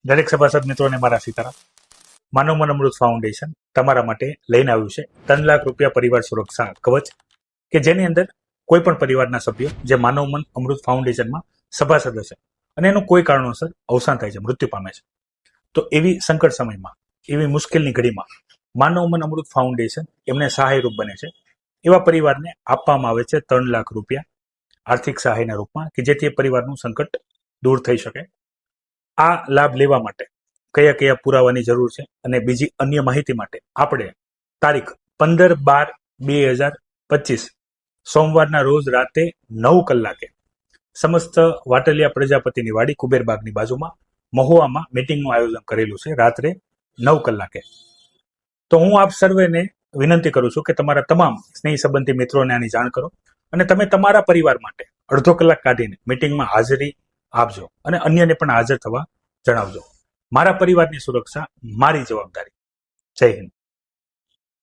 દરેક સભાસદ મિત્રોને મારા સીતારામ. માનવ મન અમૃત ફાઉન્ડેશન તમારા માટે લઈને આવ્યું છે 3 લાખ રૂપિયા પરિવાર સુરક્ષા કવચ, કે જેની અંદર કોઈ પણ પરિવારના સભ્ય જે માનવ મન અમૃત ફાઉન્ડેશનમાં સભાસદ હશે અને એનું કોઈ કારણોસર અવસાન થાય છે, મૃત્યુ પામે છે, તો એવી સંકટ સમયમાં, એવી મુશ્કેલની ઘડીમાં માનવ મન અમૃત ફાઉન્ડેશન એમને સહાયરૂપ બને છે. એવા પરિવારને આપવામાં આવે છે 3 લાખ રૂપિયા આર્થિક સહાયના રૂપમાં, કે જેથી એ પરિવારનું સંકટ દૂર થઈ શકે. આ લાભ લેવા માટે કયા કયા પુરાવાની જરૂર છે અને બીજી અન્ય માહિતી માટે આપણે તારીખ 15/12/2025 સોમવારના રોજ રાતે 9 કલાકે સમસ્ત વાટલિયા પ્રજાપતિની વાડી કુબેરબાગની બાજુમાં મહુવામાં મીટિંગનું આયોજન કરેલું છે રાત્રે 9 કલાકે. તો હું આપ સર્વેને વિનંતી કરું છું કે તમારા તમામ સ્નેહી સંબંધી મિત્રોને આની જાણ કરો અને તમે તમારા પરિવાર માટે અડધો કલાક કાઢીને મીટિંગમાં હાજરી આપજો અને અન્યને પણ હાજર થવા જણાવજો. મારા પરિવારની સુરક્ષા મારી જવાબદારી. જય હિન્દ.